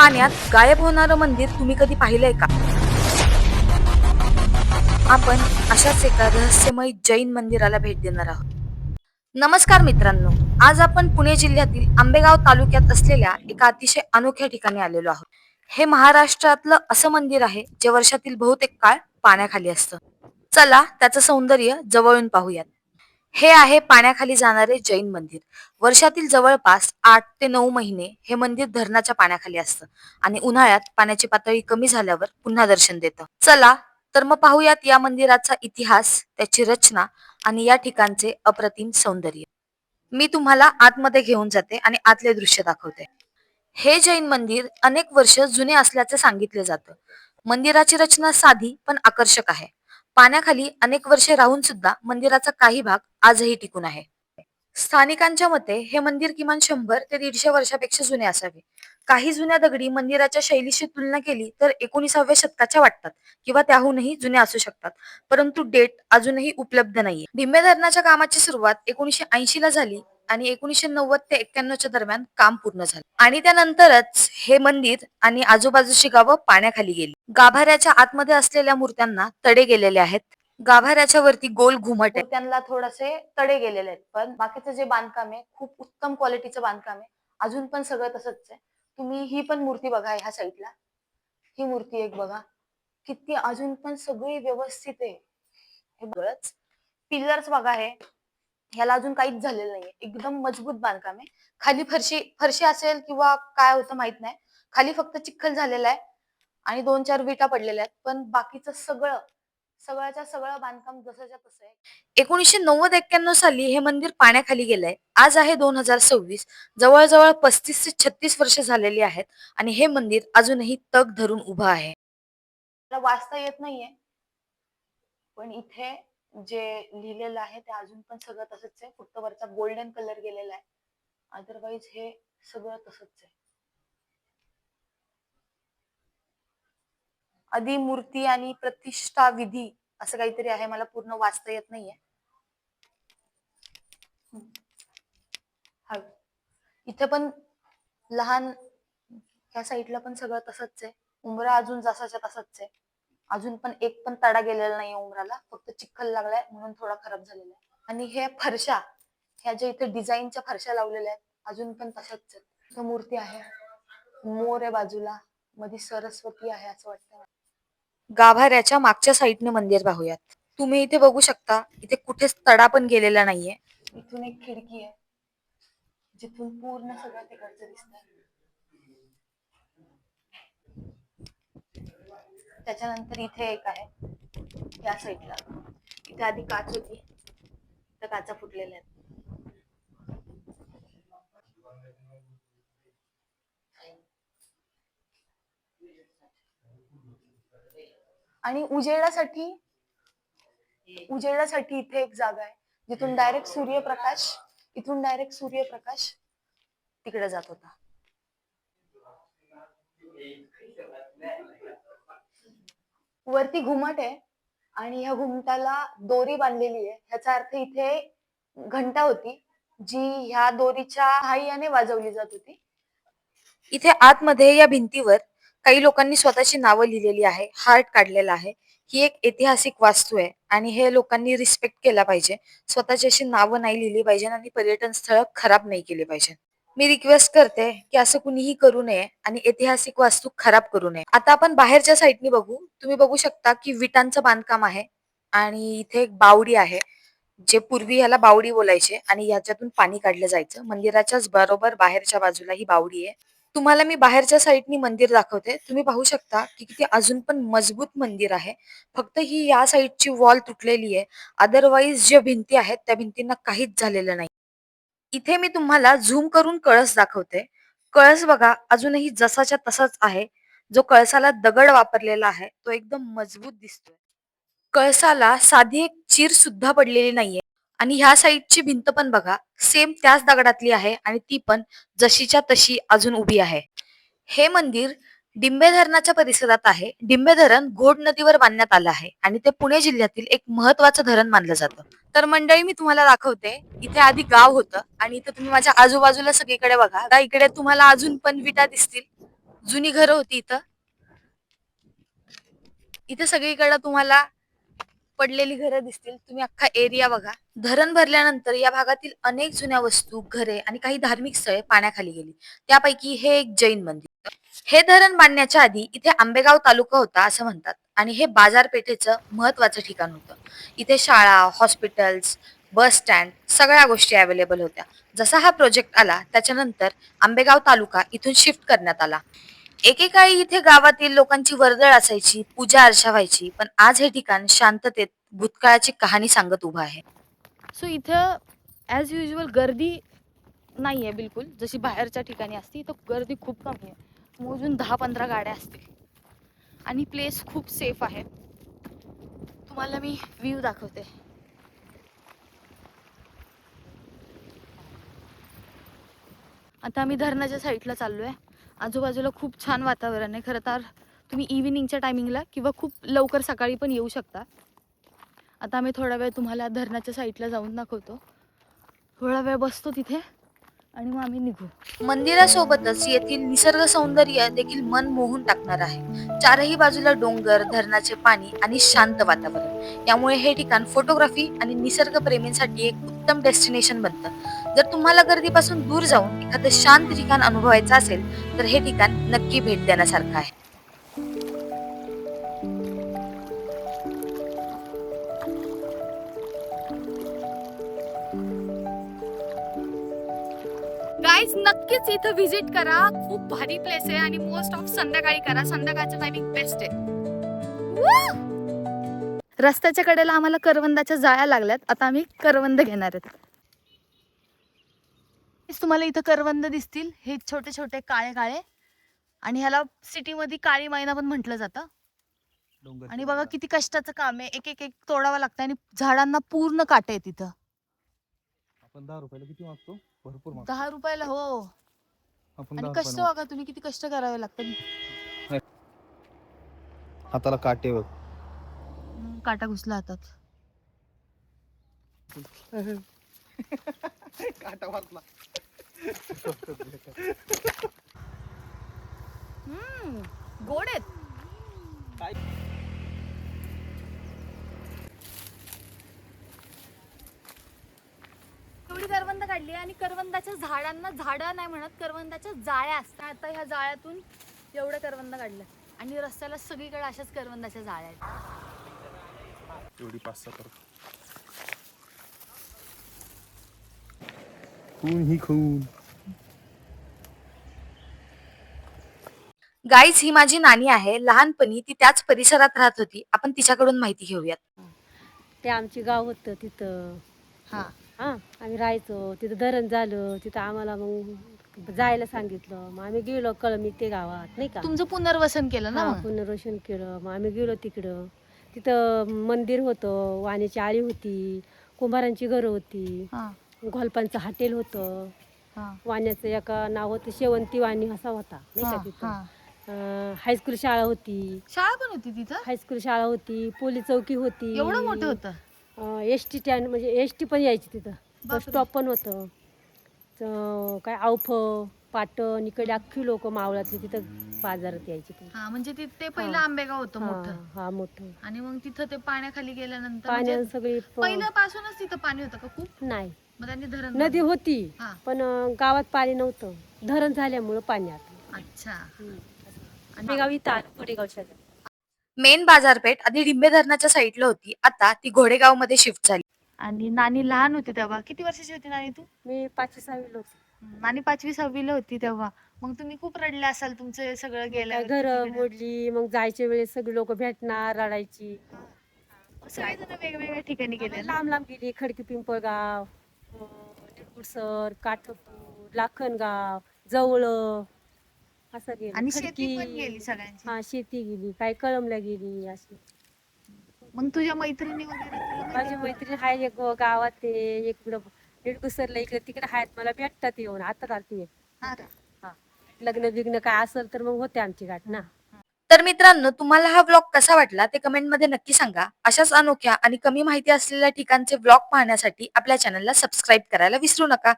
पाण्यात गायब होणारं मंदिर तुम्ही कधी पाहिलंय का? आपण अशाच एका रहस्यमय जैन मंदिराला भेट देणार आहोत. नमस्कार मित्रांनो, आज आपण पुणे जिल्ह्यातील आंबेगाव तालुक्यात असलेल्या एका अतिशय अनोख्या ठिकाणी आलेलो आहोत. हे महाराष्ट्रातलं असं मंदिर आहे जे वर्षातील बहुतेक काळ पाण्याखाली असतं. चला त्याचं सौंदर्य जवळून पाहूयात. हे आहे पाण्याखाली जाणारे जैन मंदिर. वर्षातील जवळपास 8 ते 9 महिने हे मंदिर धरणाच्या पाण्याखाली असतं आणि उन्हाळ्यात पाण्याची पातळी कमी झाल्यावर पुन्हा दर्शन देतं. चला तर मग पाहूयात या मंदिराचा इतिहास, त्याची रचना आणि या ठिकाणचे अप्रतिम सौंदर्य. मी तुम्हाला आतमध्ये घेऊन जाते आणि आतले दृश्य दाखवते. हे जैन मंदिर अनेक वर्ष जुने असल्याचे सांगितले जातं. मंदिराची रचना साधी पण आकर्षक आहे. पाण्याखाली अनेक वर्षे राहून सुद्धा मंदिराचा काही भाग आजही टिकून आहे. स्थानिकांच्या मते हे मंदिर किमान 100 ते 150 वर्षापेक्षा जुने असावे. काही जुन्या दगडी मंदिराच्या शैलीशी तुलना केली तर 19व्या शतकाच्या वाटतात किंवा त्याहूनही जुन्या असू शकतात. परंतु डेट अजूनही उपलब्ध नाहीये. ढिम्मे धरणाच्या कामाची सुरुवात 1980 ला झाली आणि 1990 ते 91च्या दरम्यान काम पूर्ण झालं. आणि त्यानंतरच हे मंदिर आणि आजूबाजूची गावं पाण्याखाली गेली. गाभाऱ्याच्या आतमध्ये असलेल्या मूर्त्यांना तडे गेलेले आहेत. गाभाऱ्याच्या वरती गोल घुमट आहे. त्यांना थोडेसे तडे गेलेले आहेत, पण बाकीचं जे बांधकाम आहे खूप उत्तम क्वालिटीचं बांधकाम आहे. अजून पण सगळं तसंच आहे. तुम्ही ही पण मूर्ती बघा ह्या साईडला. ही मूर्ती एक बघा. किती अजून पण सगळी व्यवस्थित आहे. हे बघच. पिलर्स बघा हे. ह्याला अजून काहीच झालेलं नाहीये. एकदम मजबूत बांधकाम आहे. खाली फरशी फरशी असेल किंवा काय होतं माहित नाही. खाली फक्त चिखल झालेला आहे आणि 2-4 विटा पडलेल्या आहेत. पण बाकीचं सगळ्याच्या सगळं बांधकाम जसंच्या तसं आहे. 1990-91 साली हे मंदिर पाण्याखाली गेलंय. आज आहे 2026. जवळजवळ 35 ते 36 वर्ष झालेली आहेत आणि हे मंदिर अजूनही तग धरून उभं आहे. मला वाचता येत नाहीये, पण इथे जे लिहिलेलं आहे ते अजून पण सगळं तसंच आहे. फक्त वरचा गोल्डन कलर गेलेला आहे. अदरवाईज हे सगळं तसंच आहे. आधी मूर्ती आणि प्रतिष्ठा विधी असं काहीतरी आहे. मला पूर्ण वाचता येत नाहीये. हा इथे पण लहान ह्या साईडला पण सगळं तसंच आहे. उंबरा अजून जसाच्या तसाच आहे. अजून पण एक पण तडा गेलेला नाहीये उंबराला. फक्त चिखल लागलाय म्हणून थोडा खराब झालेला आहे. आणि हे फरशा, ह्या ज्या इथे डिझाईनच्या फरशा लावलेल्या आहेत अजून पण तशाच आहेत. इथं मूर्ती आहे, मोर आहे बाजूला, मध्ये सरस्वती आहे असं वाटतं. गाभाऱ्याच्या मागच्या साईडने मंदिर पाहूयात. तुम्ही इथे बघू शकता, इथे कुठेच तडा पण गेलेला नाहीये. इथून एक खिडकी आहे जिथून पूर्ण सगळं तिकडचं दिसतंय. त्याच्यानंतर इथे एक आहे या साईडला. इथे आधी काच होती, तर काचा फुटलेल्या आहेत. आणि उजेडासाठी इथे एक जागा आहे जिथून डायरेक्ट सूर्यप्रकाश तिकडे जात होता. वरती घुमट आहे आणि ह्या घुमटाला दोरी बांधलेली आहे. ह्याचा अर्थ इथे घंटा होती जी ह्या दोरीच्या सहाय्याने वाजवली जात होती. इथे आतमध्ये या भिंतीवर काही लोकांनी स्वतःची नावं लिहिलेली आहे, हार्ट काढलेला आहे. ही एक ऐतिहासिक वास्तू आहे आणि हे लोकांनी रिस्पेक्ट केला पाहिजे. स्वतःची अशी नावं नाही लिहिली पाहिजे आणि पर्यटन स्थळ खराब नाही केले पाहिजे. मी रिक्वेस्ट करते की असं कुणीही करू नये आणि ऐतिहासिक वास्तू खराब करू नये. आता आपण बाहेरच्या साईडनी बघू. तुम्ही बघू शकता की विटांचं बांधकाम आहे आणि इथे एक बावडी आहे. जे पूर्वी ह्याला बावडी बोलायचे आणि ह्याच्यातून पाणी काढलं जायचं. मंदिराच्याच बरोबर बाहेरच्या बाजूला ही बावडी आहे. तुम्हाला मी बाहेरच्या साईडनी मंदिर दाखवते. तुम्ही पाहू शकता की किती अजून पण मजबूत मंदिर आहे. फक्त ही या साईडची वॉल तुटलेली आहे. अदरवाईज ज्या भिंती आहेत त्या भिंतींना काहीच झालेलं नाही. इथे मी तुम्हाला झूम करून कळस दाखवते. कळस बघा अजूनही जसाच्या तसाच आहे. जो कळसाला दगड वापरलेला आहे तो एकदम मजबूत दिसतोय. कळसाला साधी एक चीर सुद्धा पडलेली नाहीये. आणि ह्या साईडची भिंत पण बघा, सेम त्याच दगडातली आहे आणि ती पण जशीच्या तशी अजून उभी आहे. हे मंदिर डिंबे धरणाच्या परिसरात आहे. डिंबे धरण घोड नदीवर बांधण्यात आलं आहे आणि ते पुणे जिल्ह्यातील एक महत्वाचं धरण मानलं जातं. तर मंडळी मी तुम्हाला दाखवते, इथे आधी गाव होतं आणि इथे तुम्ही माझ्या आजूबाजूला सगळीकडे बघा. आता इकडे तुम्हाला अजून पण विटा दिसतील जुनी घरं होती इथं. इथे सगळीकडे तुम्हाला पडलेली घरं दिसतील. तुम्ही अख्खा एरिया बघा. धरण भरल्यानंतर या भागातील अनेक जुन्या वस्तू, घरे आणि काही धार्मिक स्थळे पाण्याखाली गेली. त्यापैकी हे एक जैन मंदिर. हे धरण बांधण्याच्या आधी इथे आंबेगाव तालुका होता असं म्हणतात आणि हे बाजारपेठेचं महत्वाचं ठिकाण होतं. इथे शाळा, हॉस्पिटल्स, बस स्टँड सगळ्या गोष्टी अवेलेबल होत्या. जसा हा प्रोजेक्ट आला त्याच्यानंतर आंबेगाव तालुका इथून शिफ्ट करण्यात आला. एकेकाळी इथे गावातील लोकांची वर्दळ असायची, पूजा अर्चा व्हायची, पण आज हे ठिकाण शांततेत भूतकाळाची कहाणी सांगत उभं आहे. सो इथं ॲज युजल गर्दी नाही आहे बिलकुल, जशी बाहेरच्या ठिकाणी असते. इथं गर्दी खूप कमी आहे. मोजून 10-15 गाड्या असतील आणि प्लेस खूप सेफ आहे. तुम्हाला मी व्ह्यू दाखवते. आता आम्ही धरणाच्या साईडला चाललोय. आजूबाजूला खूप छान वातावरण आहे. खरं तर तुम्ही इव्हिनिंगच्या टायमिंगला किंवा खूप लवकर सकाळी पण येऊ शकता. आता आम्ही थोडा वेळ तुम्हाला धरणाच्या साईडला जाऊन दाखवतो. थोडा वेळ बसतो तिथे आणि मग आम्ही निघू. मंदिरासोबतच येथील निसर्ग सौंदर्य देखील मन मोहून टाकणार आहे. चारही बाजूला डोंगर, धरणाचे पाणी आणि शांत वातावरण. यामुळे हे ठिकाण फोटोग्राफी आणि निसर्ग प्रेमींसाठी एक उत्तम डेस्टिनेशन बनतं. जर तुम्हाला गर्दीपासून दूर जाऊन एखादं शांत ठिकाण अनुभवायचं असेल तर हे ठिकाण नक्की भेट देण्यासारखं आहे. गाईज नक्कीच इथं व्हिजिट करा. खूप भारी प्लेस आहे आणि मोस्ट ऑफ संध्याकाळी करा. संध्याकाळचं टायमिंग बेस्ट आहे. रस्त्याच्या कडेला आम्हाला करवंदाच्या जाळ्या लागल्यात. आता आम्ही करवंद घेणार आहेत. तुम्हाला इथं करवंद दिसतील. हे छोटे छोटे काळे काळे आणि ह्याला सिटीमध्ये काळी मैना पण म्हटलं जातं. आणि बघा किती कष्टाचं काम आहे. एक एक एक तोडावं लागतं आणि झाडांना पूर्ण काटे आहेत तिथं. आपण 10 रुपयाला किती मागतो? भरपूर मागतो. 10 रुपयाला हो. आपण आणि 10 कष्ट रुपयाला बघा तुम्ही किती कष्ट करावे लागतात. हाताला काटे बघ. काटा घुसला हातात. काटा वाचला. गोड आहेत. एवढी करवंद काढली आणि करवंदाच्या झाडांना झाडं नाही म्हणत, करवंदाच्या जाळ्या असतात. आता ह्या जाळ्यातून एवढं करवंद काढलं आणि रस्त्याला सगळीकडे अशाच करवंदाच्या जाळ्या आहेत. एवढी 5-6 कर. खून ही खून. गाईज ही माझी नानी आहे. लहानपणी ती त्याच परिसरात राहत होती. आपण तिच्याकडून माहिती घेऊयात. ते आमचे गाव होतं तिथं. हा हां आम्ही राहायचो तिथं. धरण झालं तिथं आम्हाला मग जायला सांगितलं. मग आम्ही गेलो कळमी ते गावात नाही का. तुमचं पुनर्वसन केलं ना? हां पुनर्वसन केलं. मग आम्ही गेलो तिकडं. तिथं मंदिर होतं, वाण्याची आळी होती, कुंभारांची घरं होती, घोलपांचं हॉटेल होतं. वाण्याचं एका नाव होतं शेवंती वाणी असा होता नाही का तिथं. हायस्कूल शाळा होती. शाळा पण होती तिथं. हायस्कूल शाळा होती, पोलीस चौकी होती. एवढं मोठं होतं. एस टी स्टँड म्हणजे एस टी पण यायची तिथं. बस स्टॉप पण होतं. काय आवफ पाटण इकडे अख्खी लोक मावळातली तिथं बाजारात यायची. म्हणजे ते पहिलं आंबेगाव होतं मोठं. हा मोठं. आणि मग तिथं ते पाण्याखाली गेल्यानंतर पाण्यात सगळी पहिल्यापासूनच तिथं पाणी होतं का खूप? नाही मग त्यांनी धरण नदी होती हा. पण गावात पाणी नव्हतं. धरण झाल्यामुळं पाणी आलं. अच्छा. आंबेगाव इथं कोडेगावच्या. मेन बाजारपेठ आधी डिंबे धरणाच्या साईडला होती. आता ती घोडेगाव मध्ये शिफ्ट झाली. आणि नानी लहान होती तेव्हा. किती वर्षाची होती नानी तू? मी 5वी-6वी होते. नानी 5वी-6वी होती तेव्हा. मग तुम्ही खूप रडले असाल तुमचं सगळं गेलं. घर मोडली. मग जायच्या वेळेस सगळी लोक भेटणार रडायची. सगळेजण वेगवेगळ्या ठिकाणी गेले. लांब लांब गेली. खडकी पिंपळगाव, निरगुडसर, काठपूर, लाखनगाव, जवळ असं गेलं. आणि शेती पण गेली सगळ्यांची. हा शेती गेली. काही कळमला गेली अशी. मग तुझ्या मैत्रिणी वगैरे माझी मैत्रीण आहे एक गावात. ते इकडं निरगुडसरला इकडे तिकडे आहेत. मला भेटतात येऊन. आता आलती. हा लग्न बिग्न काय असेल तर मग होते आमची गाठ ना. तर मित्रांनो तुम्हाला हा व्लॉग कसा वाटला ते कमेंट मध्ये नक्की सांगा. अशाच अनोख्या आणि कमी माहिती असलेल्या ठिकाणचे व्लॉग पाहण्यासाठी आपल्या चॅनलला सबस्क्राईब करायला विसरू नका.